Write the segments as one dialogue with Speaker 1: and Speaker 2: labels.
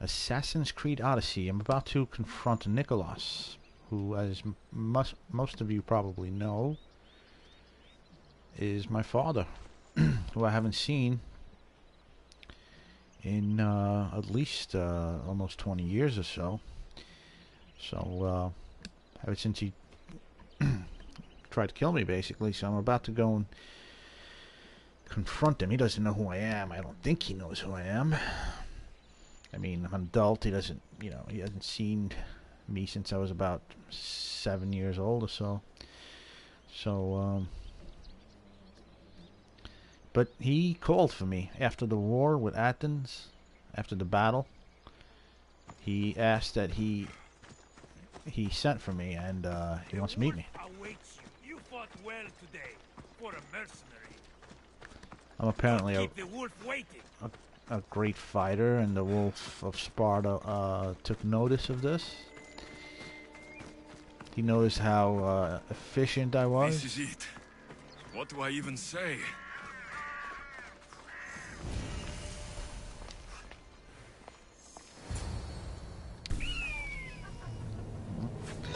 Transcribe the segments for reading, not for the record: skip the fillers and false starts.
Speaker 1: Assassin's Creed Odyssey. I'm about to confront Nicholas, who, as most of you probably know, is my father, who I haven't seen in at least almost 20 years or so. So, ever since he tried to kill me, basically. So I'm about to go and confront him. He doesn't know who I am. I don't think he knows who I am. I mean, I'm an adult. He doesn't, he hasn't seen me since I was about 7 years old or so. So, but he called for me after the war with Athens, after the battle. He asked that he sent for me, and he wants to meet me.
Speaker 2: You fought well today for a mercenary.
Speaker 1: I'm apparently
Speaker 2: Keep the wolf waiting.
Speaker 1: a great fighter, and the Wolf of Sparta took notice of this. He noticed how efficient I was.
Speaker 3: This is it. What do I even say?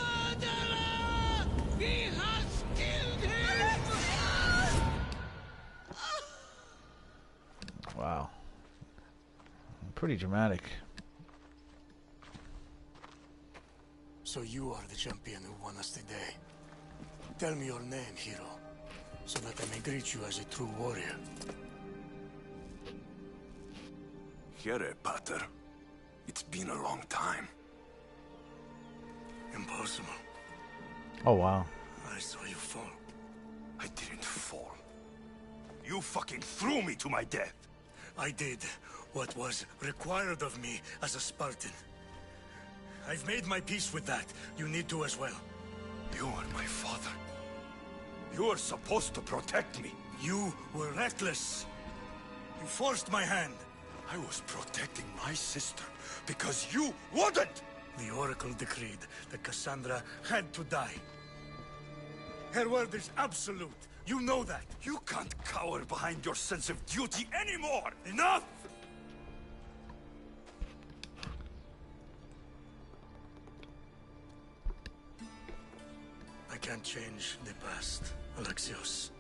Speaker 2: Murderer! He has killed him!
Speaker 1: Wow. Pretty dramatic.
Speaker 4: So you are the champion who won us today. Tell me your name, hero, so that I may greet you as a true warrior.
Speaker 3: Here, Pater. It's been a long time.
Speaker 4: Impossible.
Speaker 1: Oh, wow.
Speaker 4: I saw you fall.
Speaker 3: I didn't fall. You fucking threw me to my death.
Speaker 4: I did what was required of me as a Spartan. I've made my peace with that. You need to as well.
Speaker 3: You are my father. You are supposed to protect me.
Speaker 4: You were reckless. You forced my hand.
Speaker 3: I was protecting my sister because you wouldn't!
Speaker 4: The Oracle decreed that Cassandra had to die. Her word is absolute. You know that.
Speaker 3: You can't cower behind your sense of duty anymore!
Speaker 4: Enough! I can't change the past, Alexios.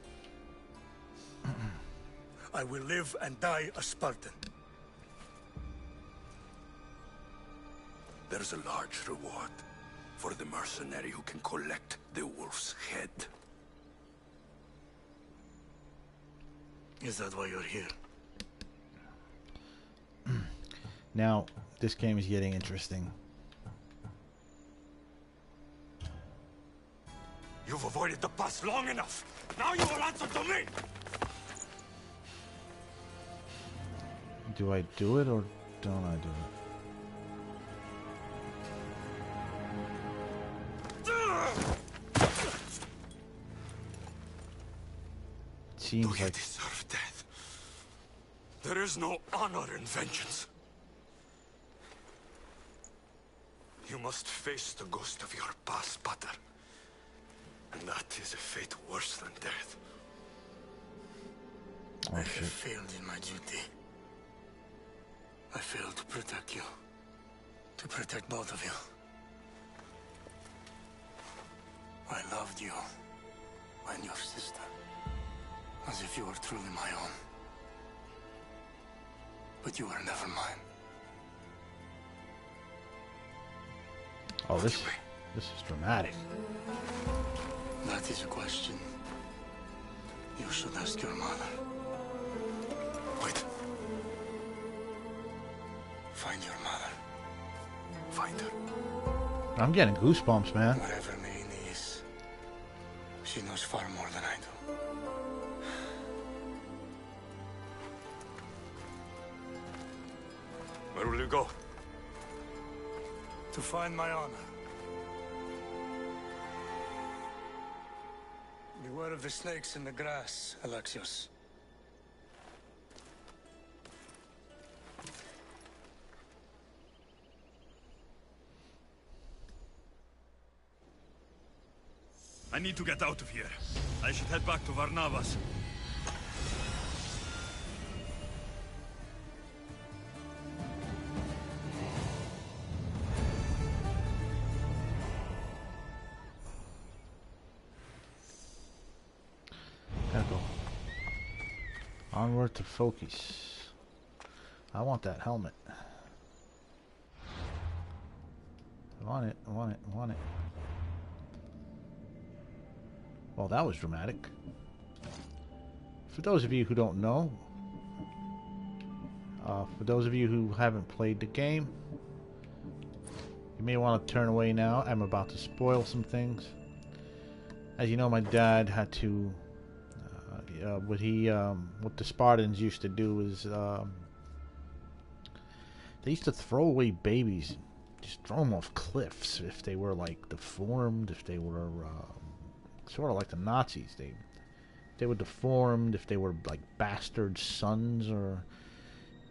Speaker 4: I will live and die a Spartan.
Speaker 3: There's a large reward for the mercenary who can collect the wolf's head.
Speaker 4: Is that why you're here?
Speaker 1: Now, this game is getting interesting.
Speaker 3: You've avoided the past long enough. Now you will answer to me!
Speaker 1: Do I do it or don't I do it? Seems
Speaker 3: Do you
Speaker 1: like
Speaker 3: deserve death? There is no honor in vengeance. You must face the ghost of your past, Pater. And that is a fate worse than death.
Speaker 4: I have failed in my duty. I failed to protect you. To protect both of you. I loved you and your sister as if you were truly my own. But you were never mine.
Speaker 1: oh, this is dramatic.
Speaker 4: That is a question you should ask your mother.
Speaker 3: Wait,
Speaker 4: Find your mother.
Speaker 3: find her.
Speaker 1: I'm getting goosebumps, man.
Speaker 4: Wherever Maine is, she knows far more than I do.
Speaker 3: Where will you go?
Speaker 4: To find my honor. Beware of the snakes in the grass, Alexios.
Speaker 3: I need to get out of here. I should head back to Varnavas.
Speaker 1: Onward to Focus. I want that helmet. I want it, I want it, I want it. Well, that was dramatic. For those of you who don't know, for those of you who haven't played the game, you may want to turn away now. I'm about to spoil some things. As you know, my dad had to... what the Spartans used to do is... they used to throw away babies. Just throw them off cliffs if they were, like, deformed, if they were... sort of like the Nazis. They were deformed, if they were, like, bastard sons, or...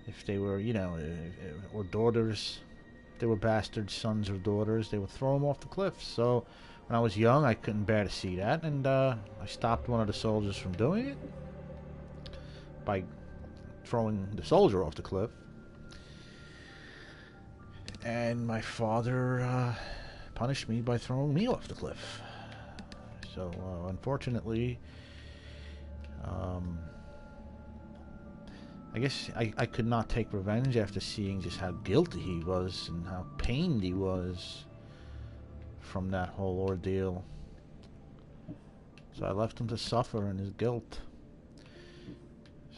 Speaker 1: if they were, you know, or daughters. If they were bastard sons or daughters, they would throw them off the cliffs. So... when I was young, I couldn't bear to see that, and I stopped one of the soldiers from doing it by throwing the soldier off the cliff. And my father punished me by throwing me off the cliff. So, unfortunately, I guess I could not take revenge after seeing just how guilty he was and how pained he was from that whole ordeal. So I left him to suffer in his guilt.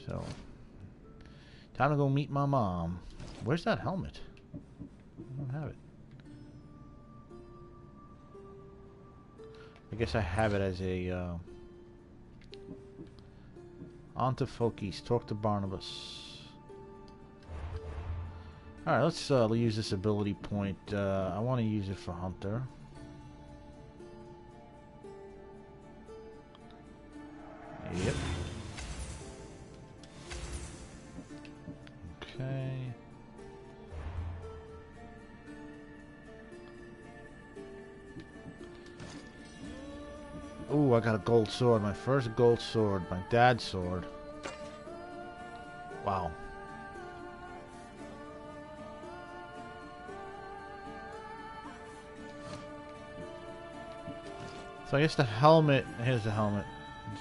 Speaker 1: So, time to go meet my mom. Where's that helmet? I don't have it. I guess I have it as a on to Focus. Talk to Barnabas. Alright, let's use this ability point. I want to use it for Hunter. Yep. Okay. Ooh, I got a gold sword. My first gold sword. My dad's sword. Wow. So I guess the helmet... here's the helmet.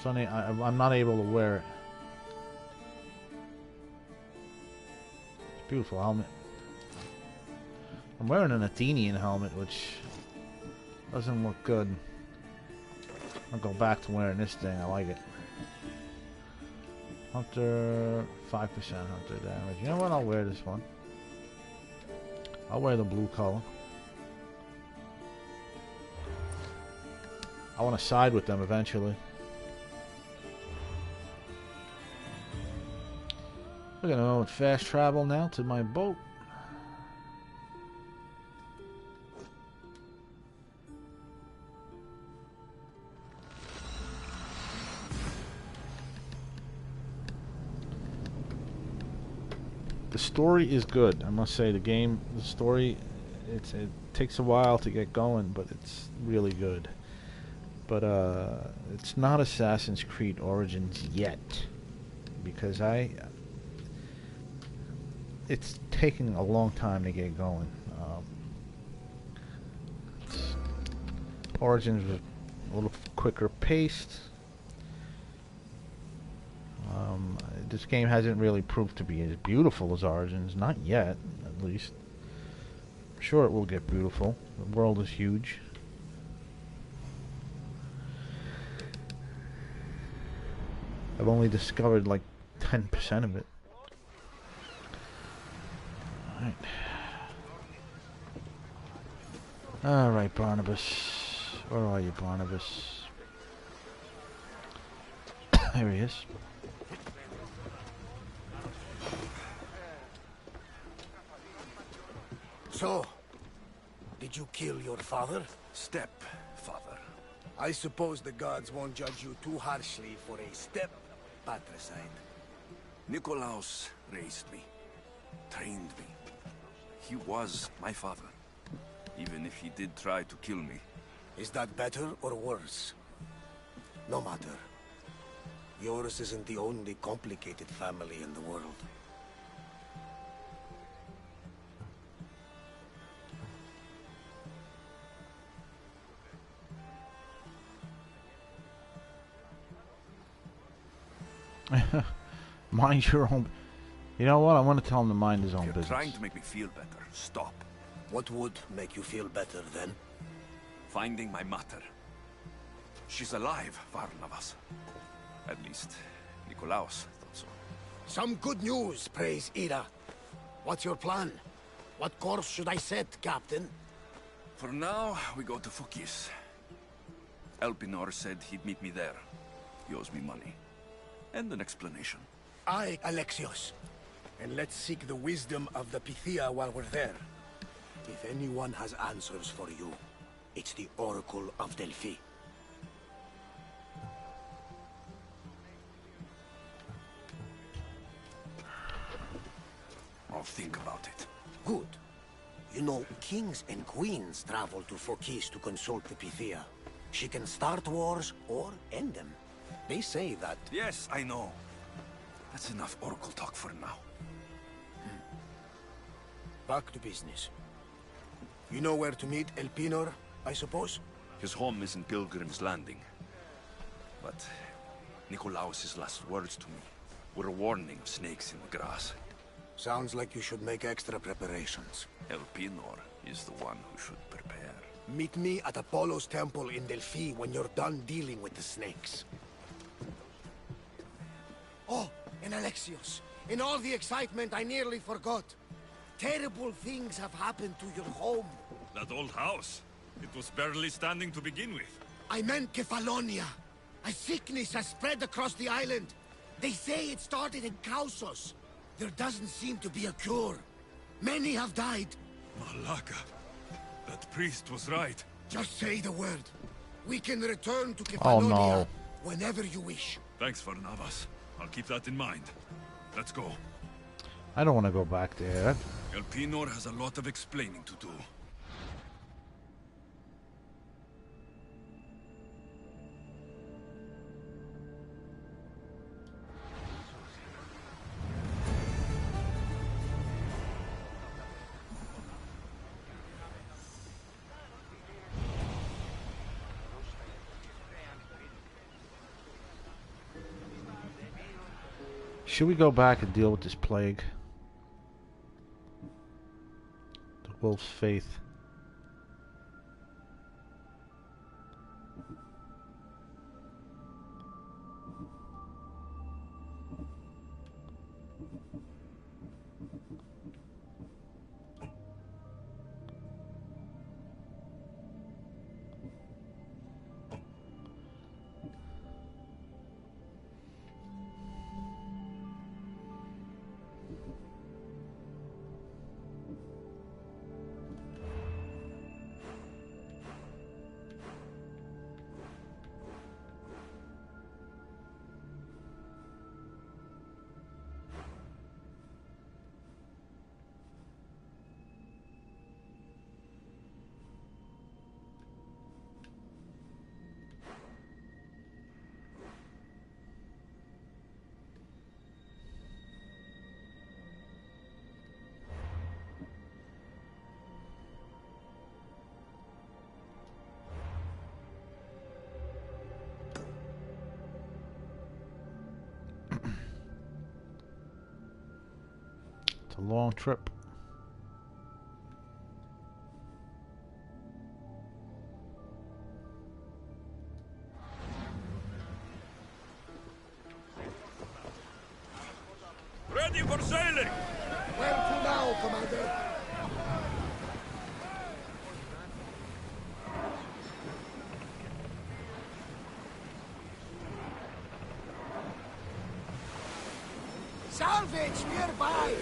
Speaker 1: I'm not able to wear it. It's a beautiful helmet. I'm wearing an Athenian helmet, which doesn't look good. I'll go back to wearing this thing. I like it. Hunter, 5% Hunter damage. You know what? I'll wear this one. I'll wear the blue color. I want to side with them eventually. We're gonna go with fast travel now to my boat. The story is good, I must say. The story, it takes a while to get going, but it's really good. But it's not Assassin's Creed Origins yet, because it's taking a long time to get going. Origins was a little quicker paced. This game hasn't really proved to be as beautiful as Origins, not yet, at least. I'm sure it will get beautiful. The world is huge. I've only discovered like 10% of it. Alright. Alright, Barnabas. Where are you, Barnabas? There he is.
Speaker 4: So, did you kill your father?
Speaker 3: Stepfather.
Speaker 4: I suppose the gods won't judge you too harshly for a step-patricide.
Speaker 3: Nikolaos raised me, trained me. He was my father, even if he did try to kill me.
Speaker 4: Is that better or worse? No matter. Yours isn't the only complicated family in the world.
Speaker 1: Mind your own... You know what? I want to tell him to mind his own
Speaker 3: If you're
Speaker 1: business.
Speaker 3: trying to make me feel better, stop.
Speaker 4: What would make you feel better then?
Speaker 3: Finding my mother. She's alive, Varnavas. At least, Nikolaos thought so.
Speaker 4: Some good news, praise Ira. What's your plan? What course should I set, Captain?
Speaker 3: For now, we go to Fukis. Elpinor said he'd meet me there. He owes me money. And an explanation.
Speaker 4: Aye, Alexios. And let's seek the wisdom of the Pythia while we're there. If anyone has answers for you, it's the Oracle of Delphi.
Speaker 3: I'll think about it.
Speaker 4: Good. You know, kings and queens travel to Phokis to consult the Pythia. She can start wars or end them. They say that...
Speaker 3: Yes, I know. That's enough Oracle talk for now.
Speaker 4: Back to business. You know where to meet Elpinor, I suppose?
Speaker 3: His home is in Pilgrim's Landing. But Nikolaos' last words to me were a warning of snakes in the grass.
Speaker 4: Sounds like you should make extra preparations.
Speaker 3: Elpinor is the one who should prepare.
Speaker 4: Meet me at Apollo's temple in Delphi when you're done dealing with the snakes. Oh, and Alexios, in all the excitement I nearly forgot. Terrible things have happened to your home.
Speaker 2: That old house. It was barely standing to begin with.
Speaker 4: I meant Kefalonia. A sickness has spread across the island. They say it started in Kausos. There doesn't seem to be a cure. Many have died.
Speaker 2: Malaka. That priest was right.
Speaker 4: Just say the word. We can return to
Speaker 1: Oh,
Speaker 4: Kefalonia
Speaker 1: no.
Speaker 4: whenever you wish.
Speaker 2: Thanks, Varnavas. I'll keep that in mind. Let's go.
Speaker 1: I don't want to go back there.
Speaker 2: Elpinor has a lot of explaining to do.
Speaker 1: Should we go back and deal with this plague? The wolf's faith. A long trip.
Speaker 2: Ready for sailing!
Speaker 4: Where to now, Commander? Salvage nearby!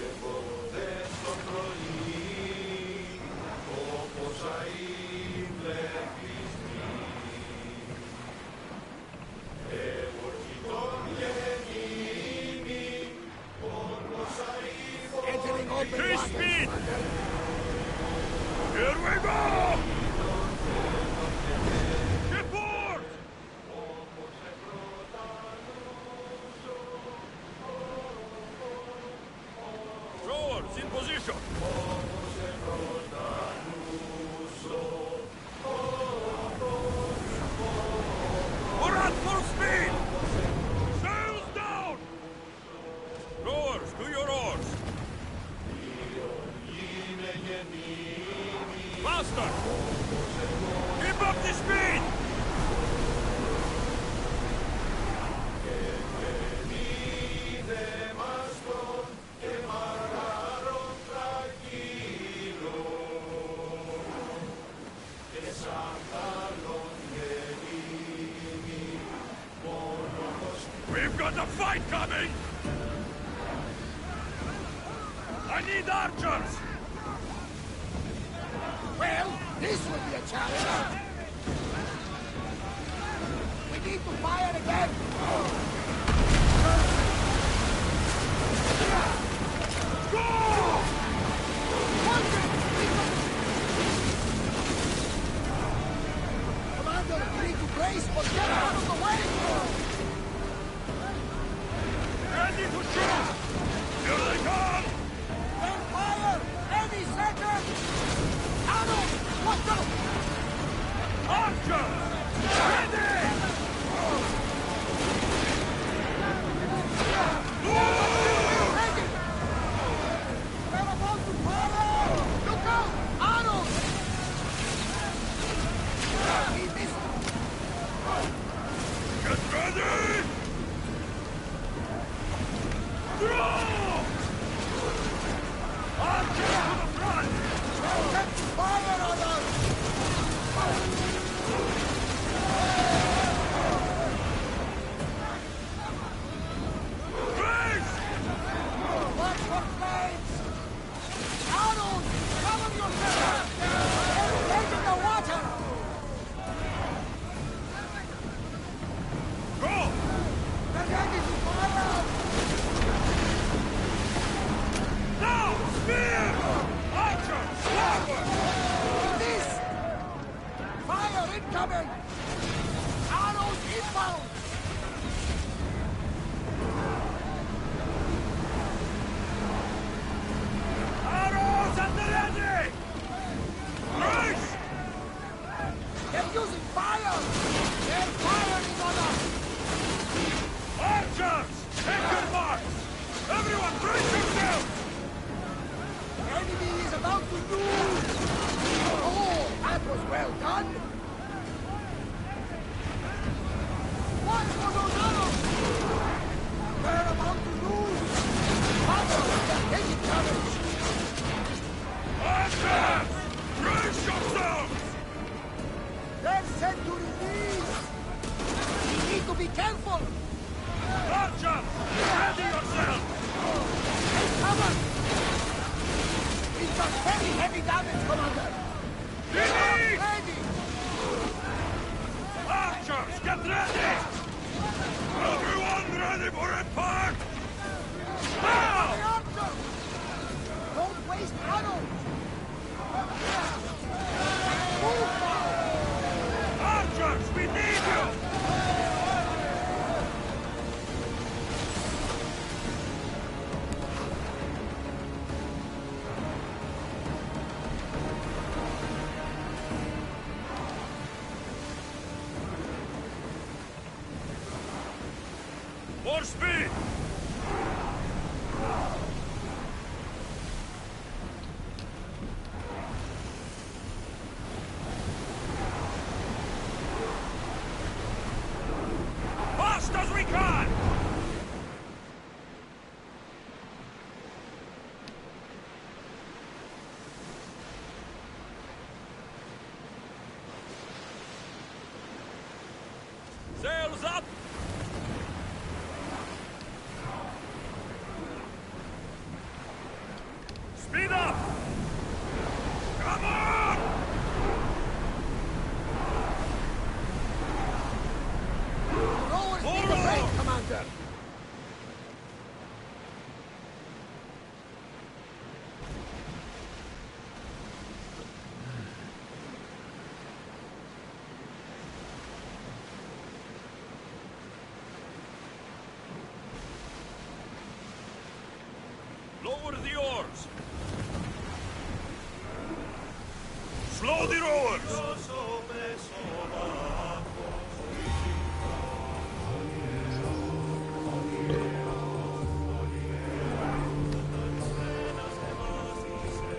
Speaker 4: Entering open
Speaker 2: Increase
Speaker 4: water.
Speaker 2: speed! Here we go! Get board! Faster! Keep up the speed! We've got a fight coming! I need archers!
Speaker 4: Well, this will be a challenge. We need to fire again. Commander, we need to brace or get out of the way.
Speaker 2: Ready to shoot! Here they come!
Speaker 4: Then fire any second. Arrow, what's up?
Speaker 2: Archers! Ready!
Speaker 4: Ready. We're about to fire. Look out, arrows. He missed.
Speaker 2: Get ready! Throw! Archers to the front!
Speaker 4: Set fire on us.
Speaker 2: Race!
Speaker 4: Watch for flames! Arrows! Cover yourself! They're taking the water!
Speaker 2: Go!
Speaker 4: They're ready to fire!
Speaker 2: Now! Spear! Archers! Forward!
Speaker 4: This! Fire incoming! Arrows inbound!
Speaker 2: Arrows at the ready! Race!
Speaker 4: They're using fire! Their fire is on us!
Speaker 2: Archers! Take your marks! Everyone brace yourself!
Speaker 4: The enemy is about to lose! Oh, that was well done! Watch for those arrows! We're about to lose! Father, they're taking damage!
Speaker 2: Archers! Brace yourselves!
Speaker 4: They're set to release! We need to be careful!
Speaker 2: Archers! Ready yourself!
Speaker 4: Take cover! We've got very heavy damage, Commander!
Speaker 2: Ready!
Speaker 4: Ready!
Speaker 2: Archers, get ready! Everyone ready for impact! Now!
Speaker 4: The archers! Don't waste arrows! Move now!
Speaker 2: Archers, we need you! More speed! Fast as we can! Sails up! Speed up! Come on!
Speaker 4: Rowers need a break, Commander!
Speaker 2: Lower the oars! Slow the rowers!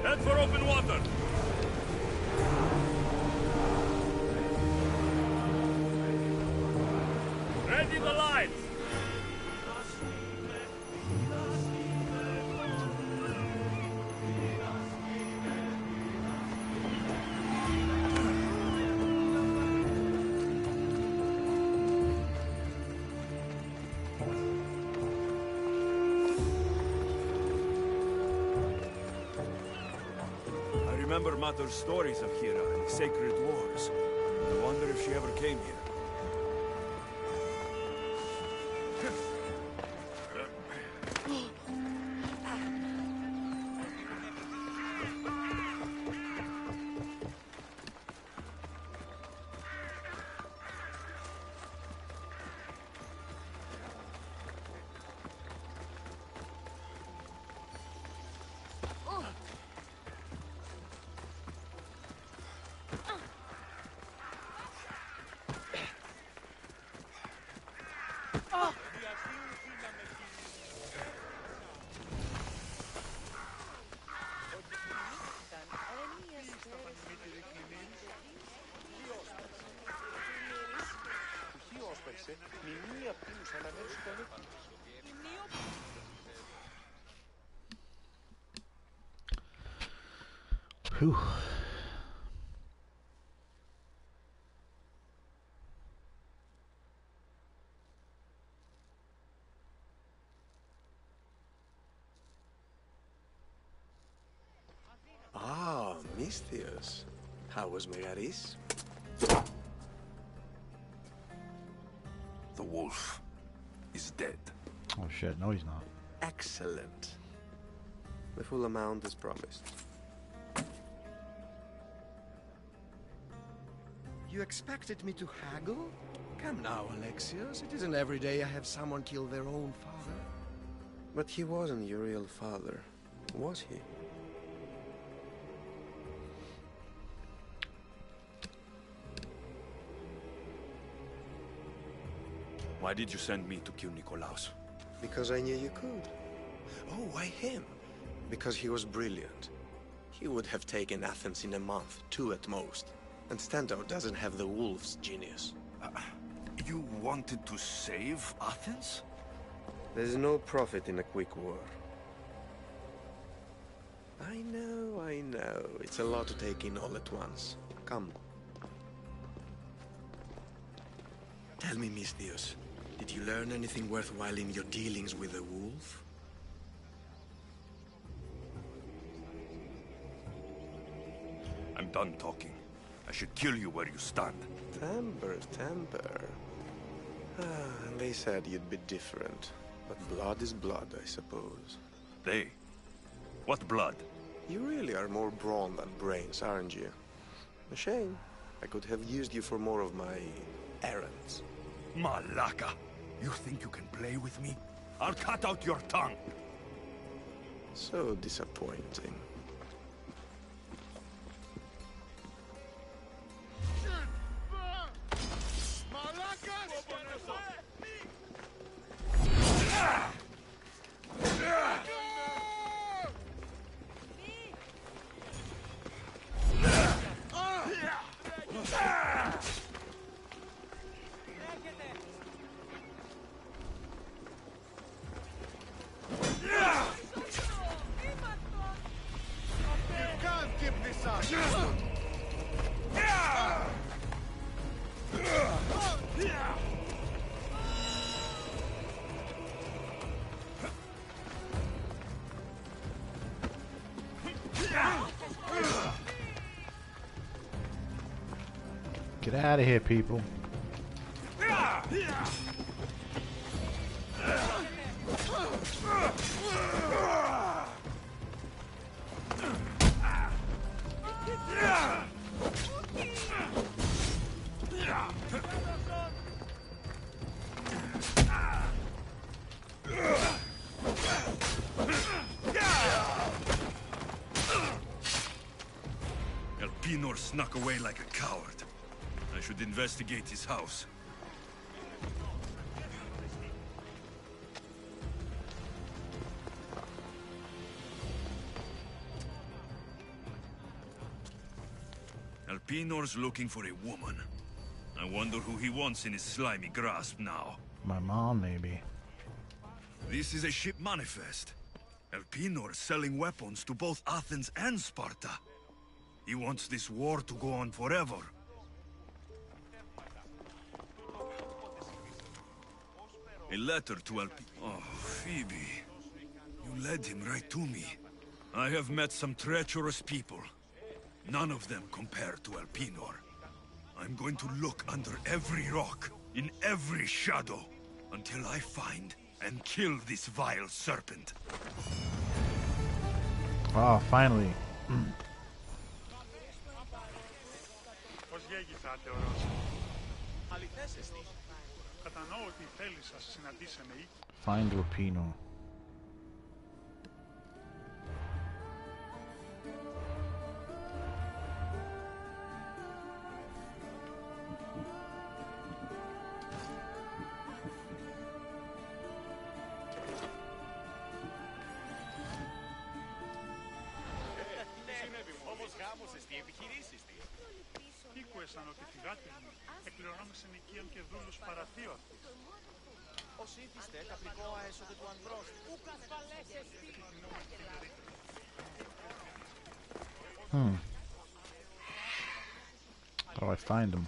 Speaker 2: Head for open water! see the lights!
Speaker 3: I remember Mother's stories of Hera and the sacred wars. I wonder if she ever came here.
Speaker 1: Whew.
Speaker 5: Ah, Misthios. How was Megaris?
Speaker 3: The wolf is dead.
Speaker 1: Oh shit, no he's not.
Speaker 5: Excellent. The full amount is promised. You expected me to haggle? Come now, Alexios. It isn't every day I have someone kill their own father. But he wasn't your real father, was he?
Speaker 3: Why did you send me to kill Nikolaos?
Speaker 5: Because I knew you could. Oh, why him? Because he was brilliant. He would have taken Athens in a month, 2 at most. And Stentor doesn't have the wolf's genius.
Speaker 3: You wanted to save Athens?
Speaker 5: There's no profit in a quick war. I know. It's a lot to take in all at once. Come. Tell me, Misthios, did you learn anything worthwhile in your dealings with the wolf?
Speaker 3: I'm done talking. I should kill you where you stand.
Speaker 5: Temper. And they said you'd be different. But blood is blood, I suppose.
Speaker 3: They? What blood?
Speaker 5: You really are more brawn than brains, aren't you? A shame. I could have used you for more of my errands.
Speaker 3: Malaka! You think you can play with me? I'll cut out your tongue!
Speaker 5: So disappointing.
Speaker 1: Get out of here, people.
Speaker 3: Elpinor snuck away like a coward. I should investigate his house. Elpinor's looking for a woman. I wonder who he wants in his slimy grasp now.
Speaker 1: my mom, maybe.
Speaker 3: This is a ship manifest. Elpinor selling weapons to both Athens and Sparta. He wants this war to go on forever. A letter to Elpinor. Oh, Phoebe. You led him right to me. I have met some treacherous people. None of them compare to Elpinor. I'm going to look under every rock, in every shadow, until I find and kill this vile serpent.
Speaker 1: Oh, finally.
Speaker 6: Πώς γέγηθάτε, Ορός. Αληθές εστί. Κατανοώ ότι η θέλη σας συναντήσαμε ή...
Speaker 1: Find Lupino.
Speaker 6: Ήκουεσαν ότι φυγάτε μου εκπληρώναμε σε νοικίων και δούλους παραθείο αυτής. Ως ήθιστε καπρικό αέσοδε του ανδρός. Ούκ ασφαλές εστί.
Speaker 1: How do I find him?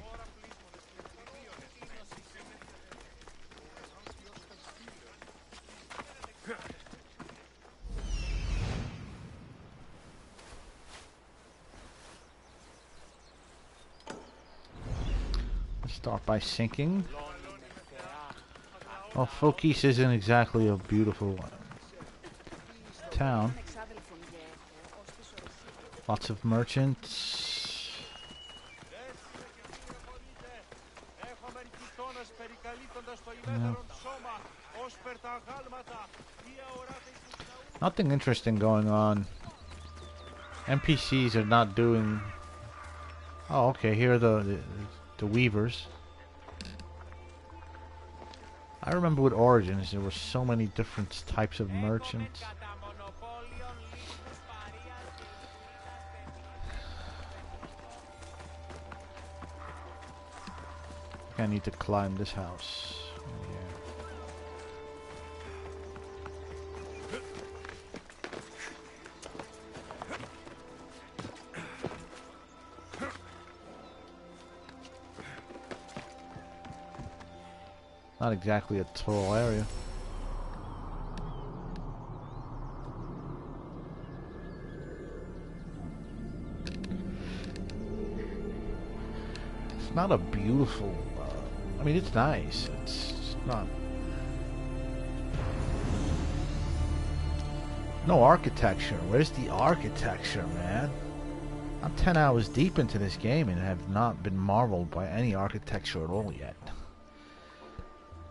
Speaker 1: Start by sinking. Well, Phokis isn't exactly a beautiful town. Lots of merchants. Yeah. Nothing interesting going on. NPCs are not doing... Oh, okay, here are the weavers. I remember with Origins there were so many different types of merchants. I need to climb this house. Not exactly a tall area. It's not a beautiful... I mean, it's nice. It's not... No architecture. Where's the architecture, man? I'm 10 hours deep into this game and have not been marveled by any architecture at all yet.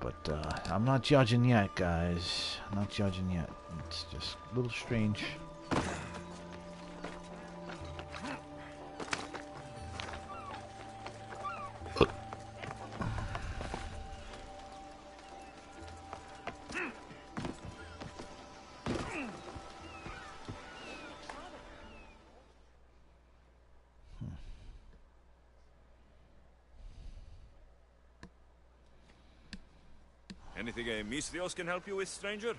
Speaker 1: But I'm not judging yet, guys. I'm not judging yet. It's just a little strange.
Speaker 3: Anything a Misthios can help you with, stranger?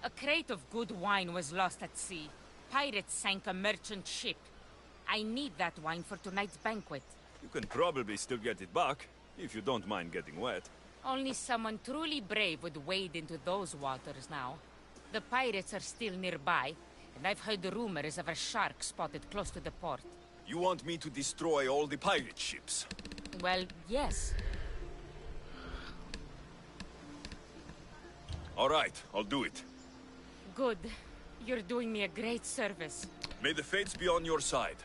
Speaker 7: A crate of good wine was lost at sea. Pirates sank a merchant ship. I need that wine for tonight's banquet.
Speaker 3: You can probably still get it back, if you don't mind getting wet.
Speaker 7: Only someone truly brave would wade into those waters now. The pirates are still nearby, and I've heard rumors of a shark spotted close to the port.
Speaker 3: You want me to destroy all the pirate ships?
Speaker 7: Well, yes.
Speaker 3: All right, I'll do it.
Speaker 7: Good. You're doing me a great service.
Speaker 3: May the fates be on your side.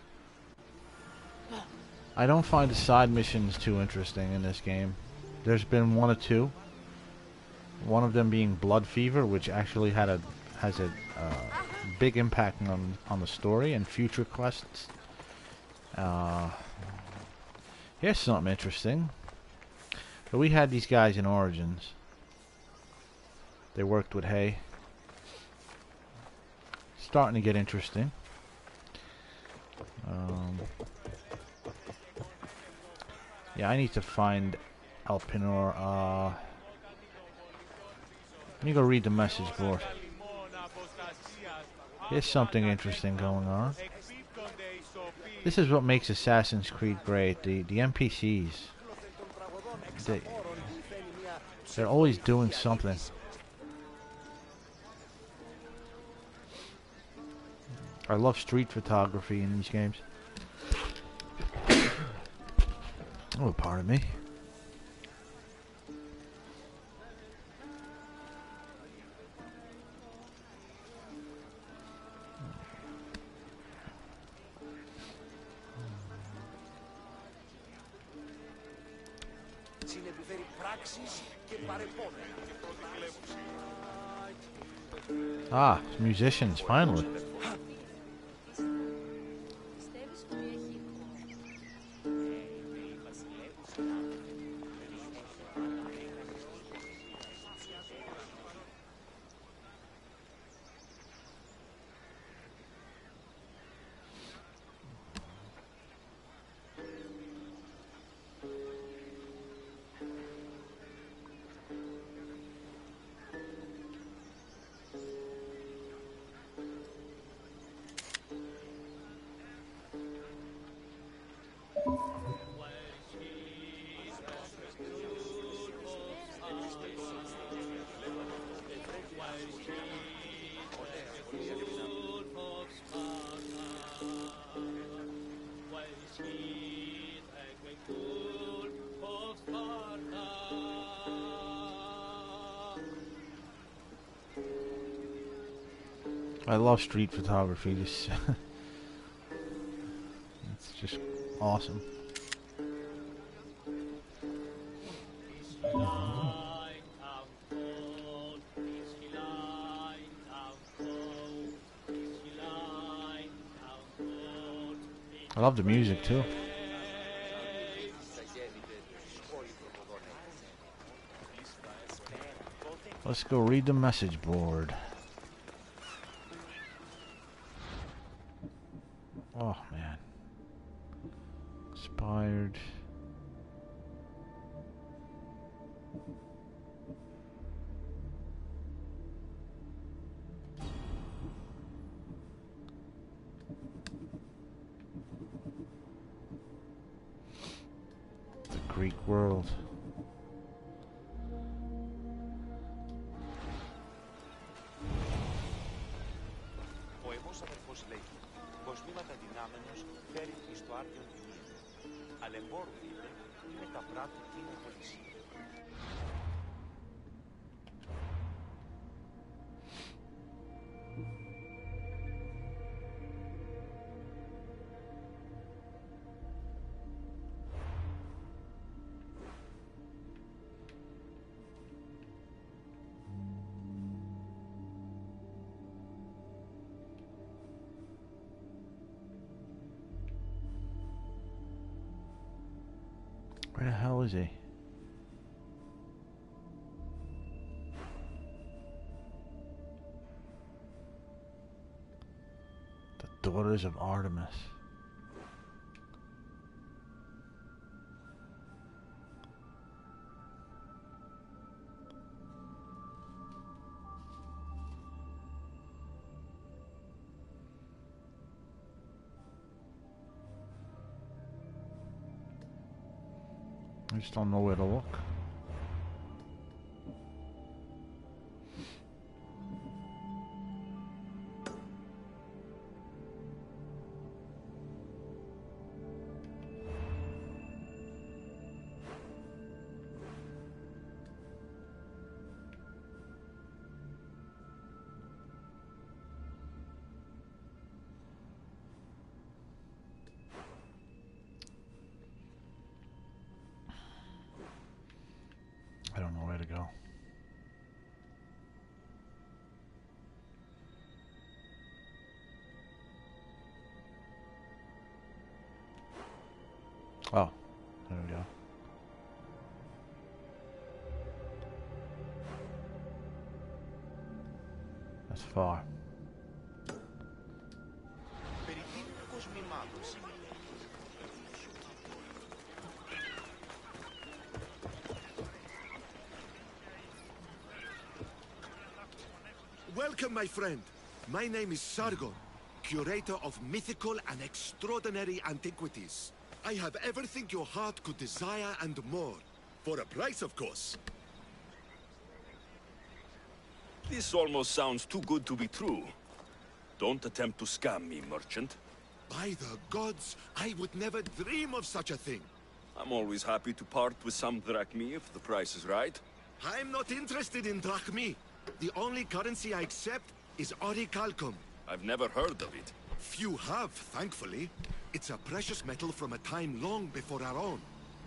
Speaker 1: I don't find the side missions too interesting in this game. There's been one or two. One of them being Blood Fever, which actually has a big impact on the story and future quests. Here's something interesting. So we had these guys in Origins. They worked with hay. Starting to get interesting. Yeah, I need to find Elpinor. Let me go read the message board. Here's something interesting going on. This is what makes Assassin's Creed great. The NPCs. They're always doing something. I love street photography in these games. Oh, pardon me. Ah, musicians, finally. I love street photography. It's just awesome. I love the music too. Let's go read the message board. Oh man. Inspired. The Greek world. Where the hell is he? The Daughters of Artemis. I just don't know where to look. I don't know where to go. Oh, there we go. That's far.
Speaker 8: Welcome, my friend. My name is Sargon, curator of mythical and extraordinary antiquities. I have everything your heart could desire and more. For a price, of course.
Speaker 3: This almost sounds too good to be true. Don't attempt to scam me, merchant.
Speaker 8: By the gods, I would never dream of such a thing.
Speaker 3: I'm always happy to part with some drachmi if the price is right.
Speaker 8: I'm not interested in drachmi. The only currency I accept is orichalcum.
Speaker 3: I've never heard of it.
Speaker 8: Few have, thankfully. It's a precious metal from a time long before our own.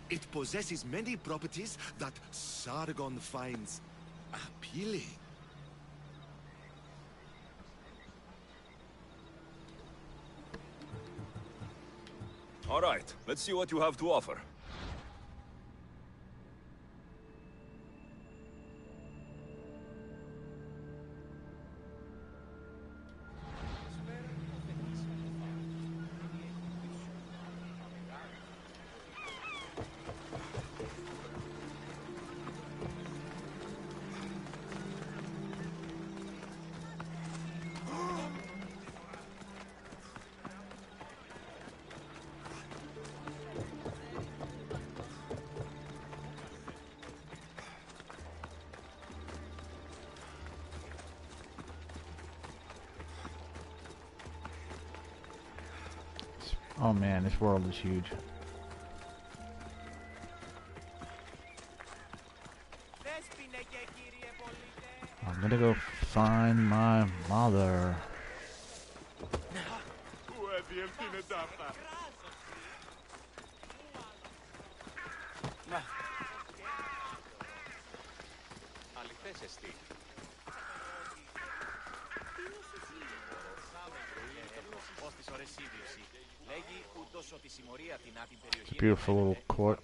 Speaker 8: It possesses many properties that Sargon finds appealing.
Speaker 3: All right, let's see what you have to offer.
Speaker 1: Oh man, this world is huge. I'm gonna go find my mother. It's a beautiful little court.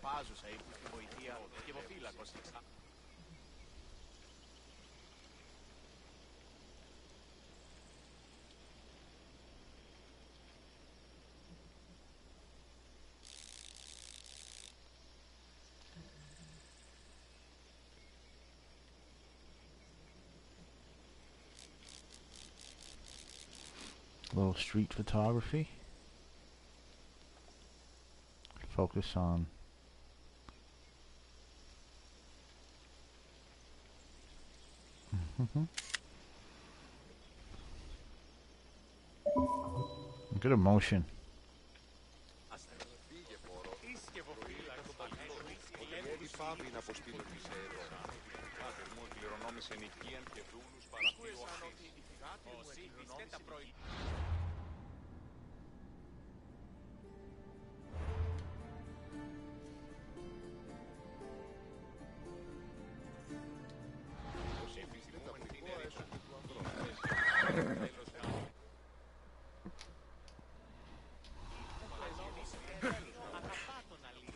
Speaker 1: Little street photography. Focus on good emotion.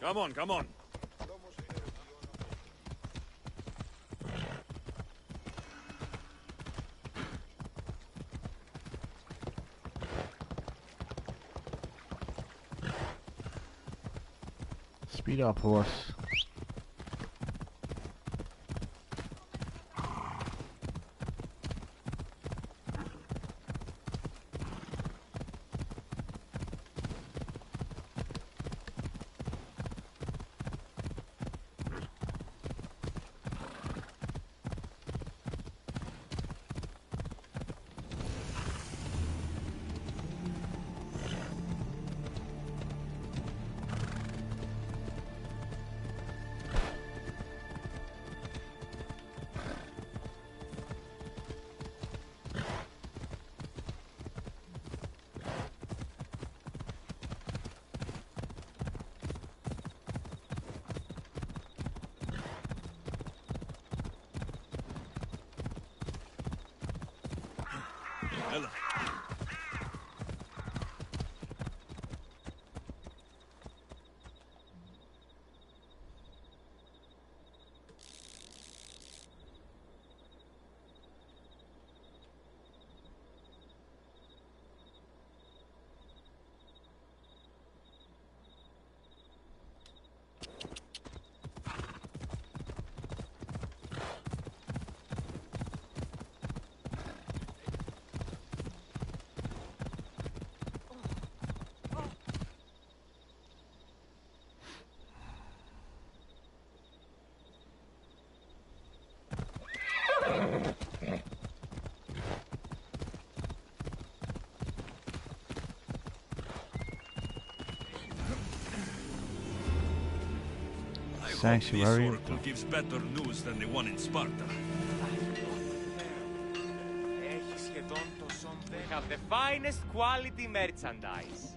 Speaker 3: Come on, come on.
Speaker 1: Speed up, horse.
Speaker 3: Ella.
Speaker 1: sanctuary.
Speaker 3: This oracle gives better news than the one in Sparta.
Speaker 9: We have the finest quality merchandise.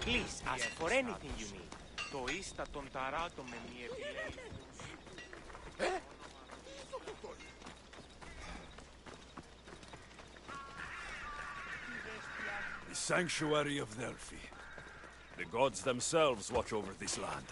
Speaker 9: Please ask for anything you need. Το ίστατον ταράτο με μη επιλέγει.
Speaker 3: The sanctuary of Delphi. The gods themselves watch over this land.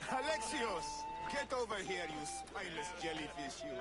Speaker 8: Alexios! Get over here, you spineless jellyfish, you!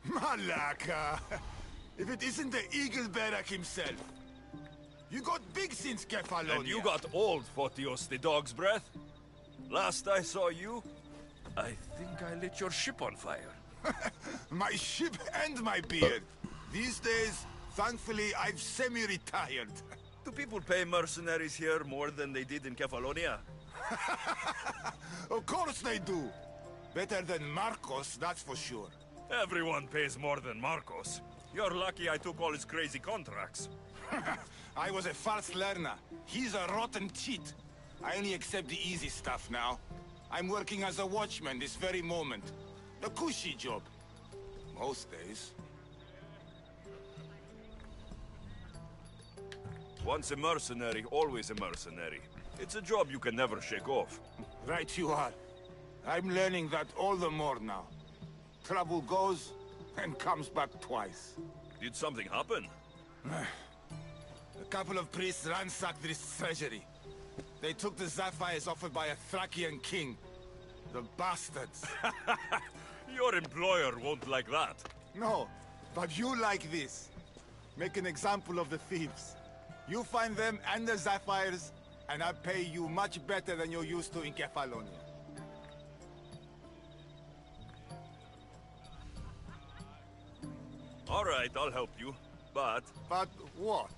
Speaker 10: Malaka! If it isn't the Eagle Barak himself. You got big since Kefalonia.
Speaker 3: And you got old, Photios the dog's breath. Last I saw you, I think I lit your ship on fire.
Speaker 10: My ship and my beard. These days, thankfully, I've semi-retired.
Speaker 3: Do people pay mercenaries here more than they did in Kefalonia?
Speaker 10: Of course they do. Better than Marcos, that's for sure.
Speaker 3: Everyone pays more than Marcos. You're lucky I took all his crazy contracts.
Speaker 10: I was a fast learner. He's a rotten cheat. I only accept the easy stuff now. I'm working as a watchman this very moment. A cushy job. Most days.
Speaker 3: Once a mercenary, always a mercenary. It's a job you can never shake off.
Speaker 10: Right you are. I'm learning that all the more now. Trouble goes and comes back twice.
Speaker 3: Did something happen?
Speaker 10: A couple of priests ransacked this treasury. They took the sapphires offered by a Thracian king. The bastards.
Speaker 3: Your employer won't like that.
Speaker 10: No, but you like this. Make an example of the thieves. You find them and the sapphires, and I pay you much better than you're used to in Kefalonia.
Speaker 3: All right, I'll help you. But
Speaker 10: But what?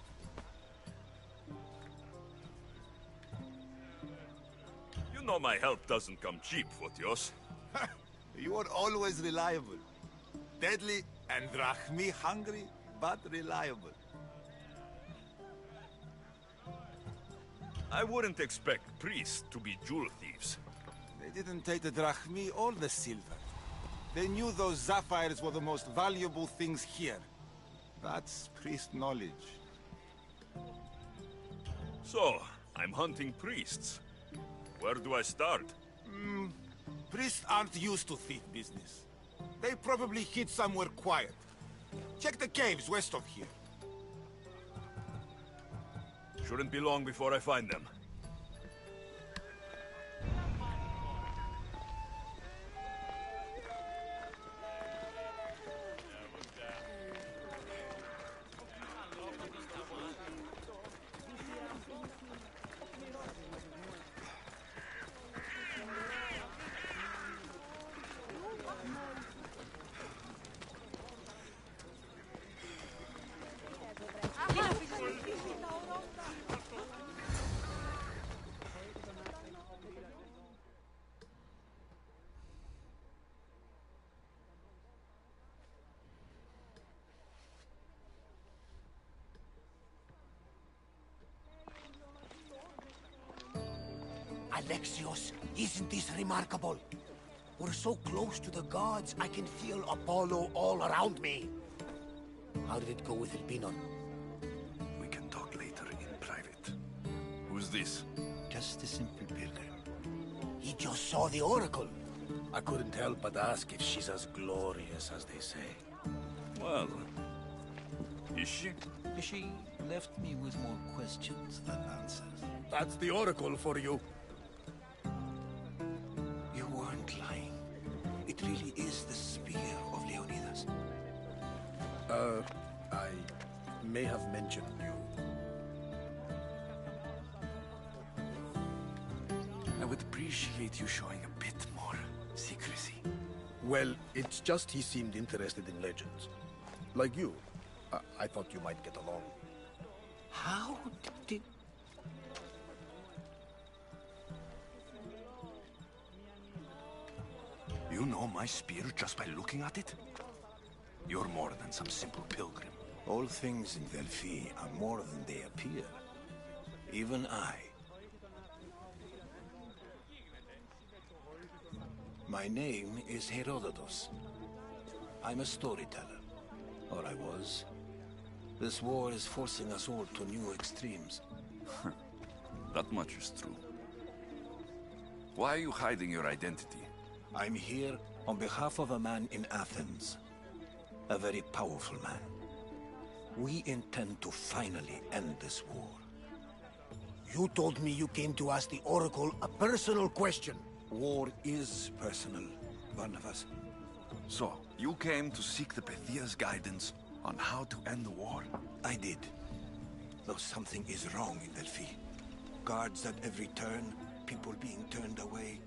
Speaker 3: you know my help doesn't come cheap, Photios.
Speaker 10: You are always reliable. Deadly and drachmi hungry, but reliable.
Speaker 3: I wouldn't expect priests to be jewel thieves.
Speaker 10: They didn't take the drachmi or the silver. They knew those sapphires were the most valuable things here. That's priest knowledge.
Speaker 3: So, I'm hunting priests. Where do I start?
Speaker 10: Priests aren't used to thief business. They probably hid somewhere quiet. Check the caves west of here.
Speaker 3: Shouldn't be long before I find them.
Speaker 4: Alexios, isn't this remarkable? We're so close to the gods, I can feel Apollo all around me. How did it go with Elpinor?
Speaker 3: We can talk later in private. Who's this?
Speaker 4: Just a simple pilgrim. He just saw the oracle. I couldn't help but ask if she's as glorious as they say.
Speaker 3: Well, is she?
Speaker 11: She left me with more questions than answers.
Speaker 4: That's the oracle for you.
Speaker 11: You weren't lying. It really is the spear of Leonidas.
Speaker 4: I may have mentioned you.
Speaker 11: I would appreciate you showing a bit more secrecy.
Speaker 4: Well, it's just he seemed interested in legends. Like you. I thought you might get along.
Speaker 11: How did...
Speaker 3: You know my spear just by looking at it? You're more than some simple pilgrim.
Speaker 11: All things in Delphi are more than they appear. Even I. My name is Herodotus. I'm a storyteller. Or I was. This war is forcing us all to new extremes.
Speaker 3: That much is true. Why are you hiding your identity?
Speaker 11: I'm here on behalf of a man in Athens. A very powerful man. We intend to finally end this war.
Speaker 4: You told me you came to ask the Oracle a personal question.
Speaker 11: War is personal, Barnabas.
Speaker 12: So, you came to seek the Pythia's guidance on how to end the war?
Speaker 11: I did. Though something is wrong in Delphi. Guards at every turn, people being turned away.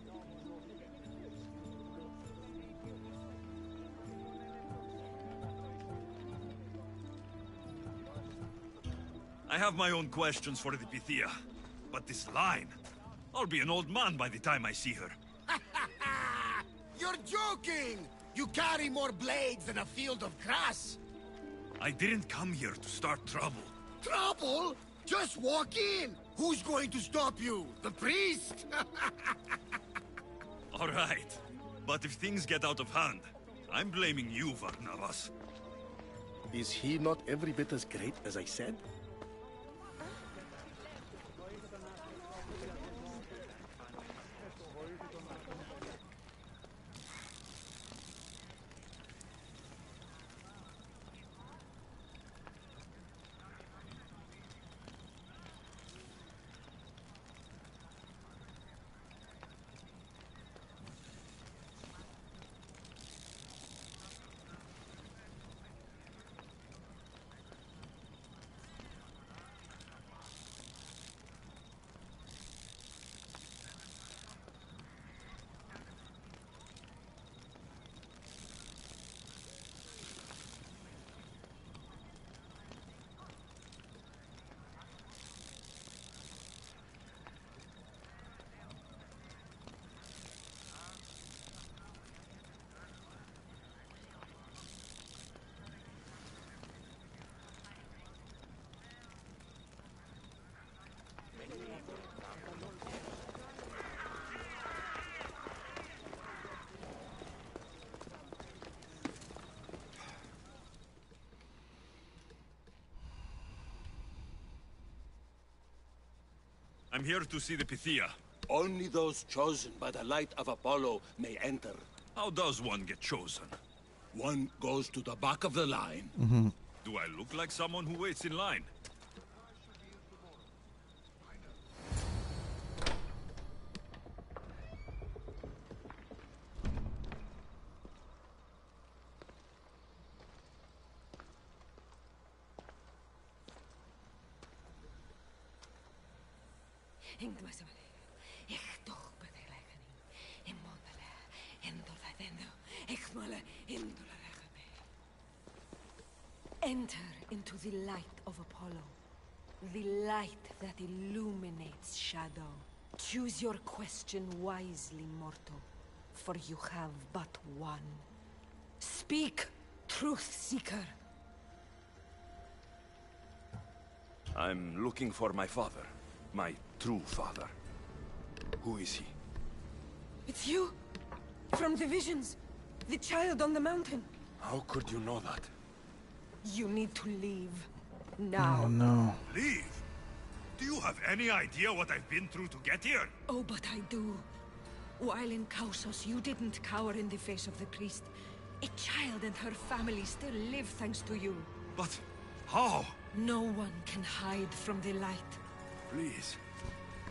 Speaker 3: I have my own questions for the Pythia. But this line... I'll be an old man by the time I see her.
Speaker 4: You're joking! You carry more blades than a field of grass.
Speaker 3: I didn't come here to start trouble.
Speaker 4: Trouble? Just walk in! Who's going to stop you? The priest?
Speaker 3: All right. But if things get out of hand, I'm blaming you, Varnavas.
Speaker 13: Is he not every bit as great as I said?
Speaker 3: I'm here to see the Pythia.
Speaker 14: Only those chosen by the light of Apollo may enter.
Speaker 3: How does one get chosen?
Speaker 14: One goes to the back of the line.
Speaker 3: Do I look like someone who waits in line?
Speaker 15: Enter into the light of Apollo, the light that illuminates shadow. Choose your question wisely, mortal, for you have but one. Speak, truth seeker.
Speaker 12: I'm looking for my father. My true father. Who is he?
Speaker 15: It's you! From the visions! The child on the mountain!
Speaker 12: How could you know that?
Speaker 15: You need to leave. Now.
Speaker 1: Oh no.
Speaker 3: Leave? Do you have any idea what I've been through to get here?
Speaker 15: Oh, but I do. While in Kausos, you didn't cower in the face of the priest. A child and her family still live thanks to you.
Speaker 3: But how?
Speaker 15: No one can hide from the light.
Speaker 12: Please.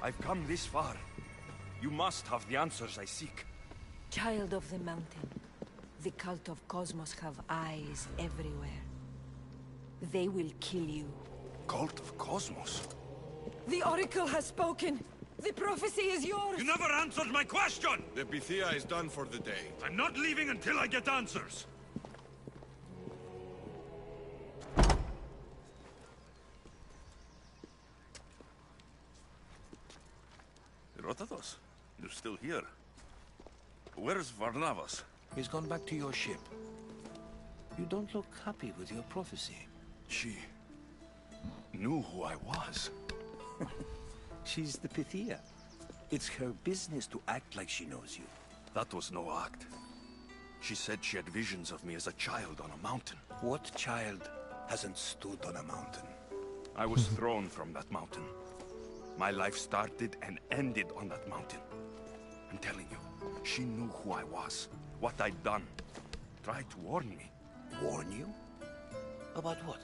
Speaker 12: I've come this far. You must have the answers I seek.
Speaker 15: Child of the mountain, the cult of Cosmos have eyes everywhere. They will kill you.
Speaker 12: Cult of Cosmos?
Speaker 15: The Oracle has spoken! The prophecy is yours!
Speaker 3: You never answered my question!
Speaker 5: The Pythia is done for the day.
Speaker 3: I'm not leaving until I get answers!
Speaker 12: Herodotus, you're still here. Where's Varnavas?
Speaker 11: He's gone back to your ship. You don't look happy with your prophecy.
Speaker 12: She knew who I was.
Speaker 11: She's the Pythia. It's her business to act like she knows you.
Speaker 12: That was no act. She said she had visions of me as a child on a mountain.
Speaker 11: What child hasn't stood on a mountain?
Speaker 12: I was thrown from that mountain. My life started and ended on that mountain. I'm telling you, she knew who I was, what I'd done. Tried to warn me.
Speaker 11: Warn you? About what?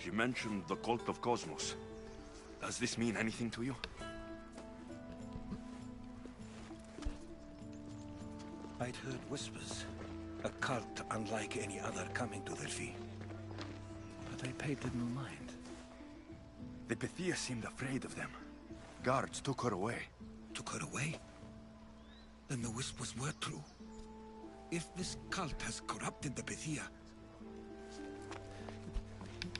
Speaker 12: She mentioned the cult of Cosmos. Does this mean anything to you?
Speaker 11: I'd heard whispers. A cult unlike any other coming to Delphi. But I paid them no mind.
Speaker 12: The Pythia seemed afraid of them. Guards took her away.
Speaker 11: Took her away? Then the whispers were true. If this cult has corrupted the Pythia...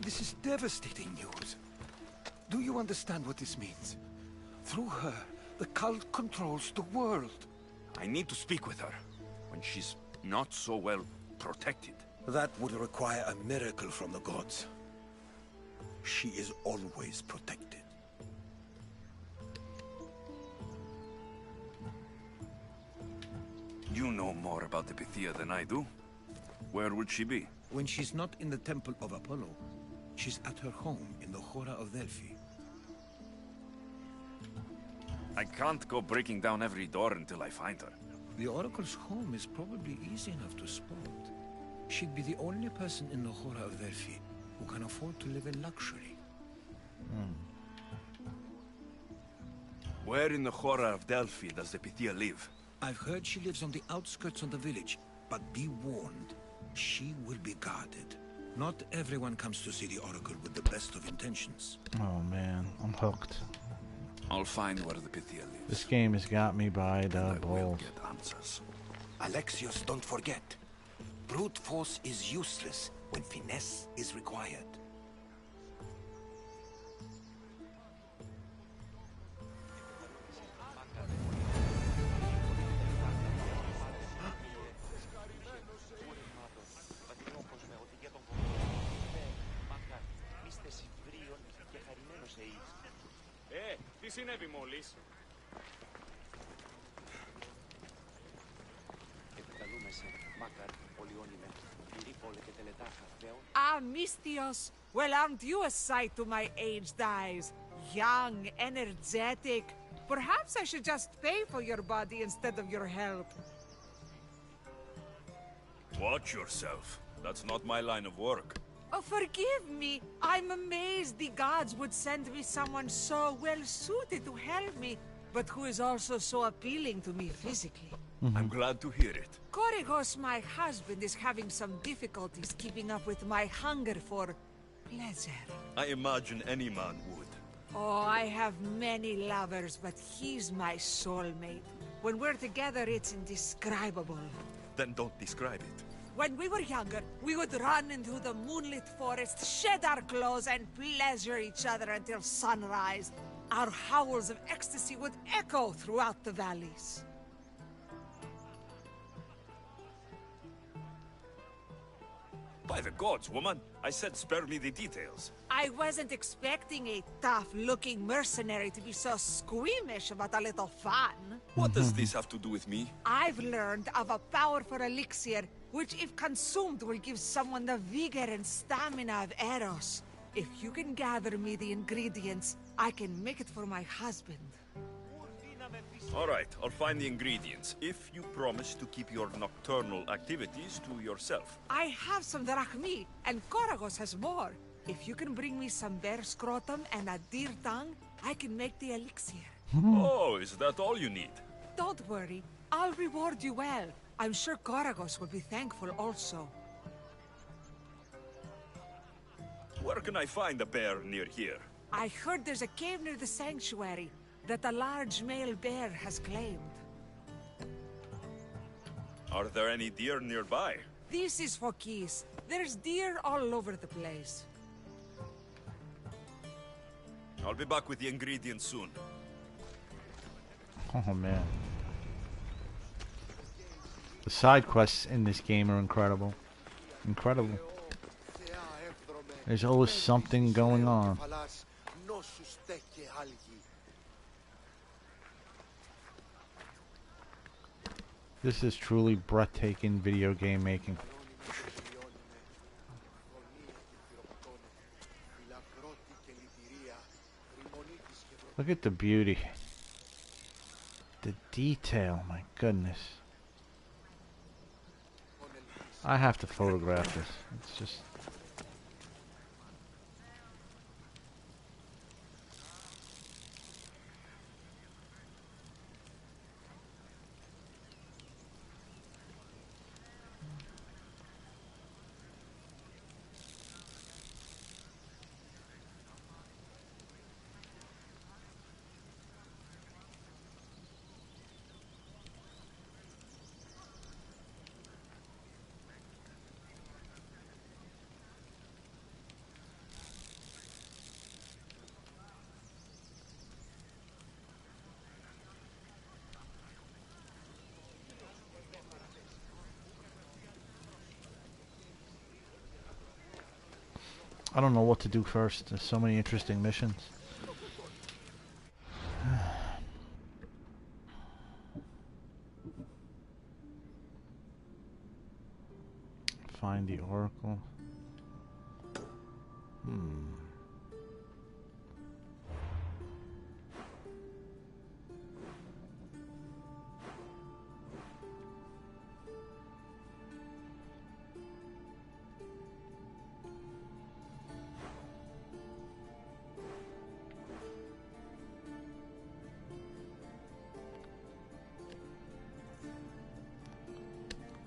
Speaker 11: This is devastating news. Do you understand what this means? Through her, the cult controls the world.
Speaker 12: I need to speak with her, when she's not so well protected.
Speaker 11: That would require a miracle from the gods. She is always protected.
Speaker 12: You know more about the Pythia than I do. Where would she be?
Speaker 11: When she's not in the Temple of Apollo, she's at her home in the Hora of Delphi.
Speaker 12: I can't go breaking down every door until I find her.
Speaker 11: The Oracle's home is probably easy enough to spot. She'd be the only person in the Hora of Delphi who can afford to live in luxury.
Speaker 12: Where in the Hora of Delphi does the Pythia live?
Speaker 11: I've heard she lives on the outskirts of the village, but be warned, she will be guarded. Not everyone comes to see the Oracle with the best of intentions.
Speaker 1: Oh man, I'm hooked.
Speaker 12: I'll find where the Pythia lives.
Speaker 1: This game has got me by the balls.
Speaker 12: Get answers.
Speaker 11: Alexios, don't forget. Brute force is useless when finesse is required.
Speaker 9: Τι συνέβη μόλις? Επικαλούμεσαι, Μάκαρ, Πολυόνιμε, Πυρίπολε και Τελετάχα, Θεόν.
Speaker 16: Ah, Mystios! Well, aren't you a sight to my aged eyes? Young, energetic. Perhaps I should just pay for your body instead of your help.
Speaker 12: Watch yourself. That's not my line of work.
Speaker 16: Oh, forgive me. I'm amazed the gods would send me someone so well-suited to help me, but who is also so appealing to me physically.
Speaker 12: I'm glad to hear it.
Speaker 16: Korygos, my husband, is having some difficulties keeping up with my hunger for pleasure.
Speaker 12: I imagine any man would.
Speaker 16: Oh, I have many lovers, but he's my soulmate. When we're together, it's indescribable.
Speaker 12: Then don't describe it.
Speaker 16: When we were younger, we would run into the moonlit forest, shed our clothes, and pleasure each other until sunrise. Our howls of ecstasy would echo throughout the valleys.
Speaker 12: By the gods, woman! I said spare me the details.
Speaker 16: I wasn't expecting a tough-looking mercenary to be so squeamish about a little fun.
Speaker 12: What does this have to do with me?
Speaker 16: I've learned of a powerful elixir, which if consumed will give someone the vigor and stamina of Eros. If you can gather me the ingredients, I can make it for my husband.
Speaker 12: All right, I'll find the ingredients, if you promise to keep your nocturnal activities to yourself.
Speaker 16: I have some drachmi, and Korygos has more. If you can bring me some bear scrotum and a deer tongue, I can make the elixir.
Speaker 12: Oh, is that all you need?
Speaker 16: Don't worry, I'll reward you well. I'm sure Korygos will be thankful also.
Speaker 12: Where can I find a bear near here?
Speaker 16: I heard there's a cave near the sanctuary that a large male bear has claimed.
Speaker 12: Are there any deer nearby?
Speaker 16: This is Phokis. There's deer all over the place.
Speaker 12: I'll be back with the ingredients soon.
Speaker 1: Oh man. The side quests in this game are incredible. Incredible. There's always something going on. This is truly breathtaking video game making. Look at the beauty. The detail, my goodness. I have to photograph this. It's just... I don't know what to do first. There's so many interesting missions. Find the Oracle.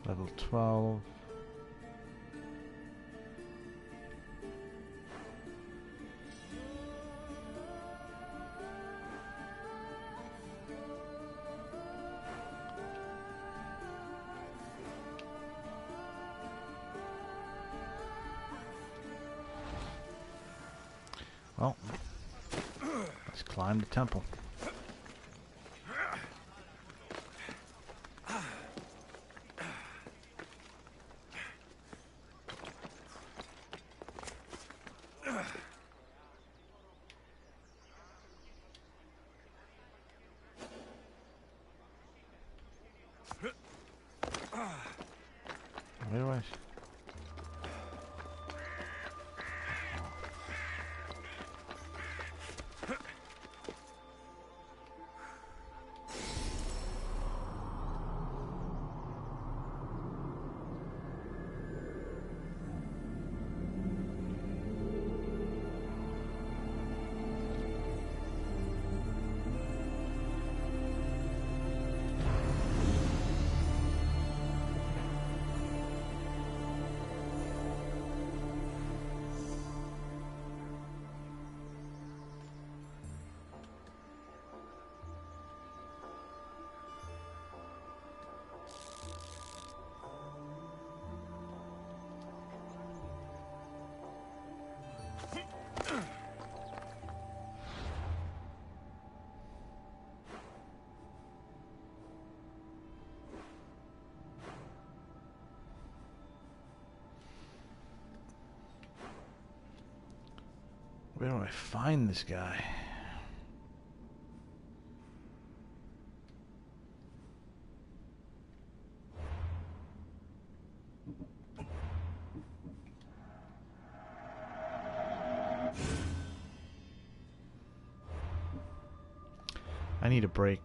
Speaker 1: Level 12. Well, let's climb the temple. Where do I... Where do I find this guy? I need a break.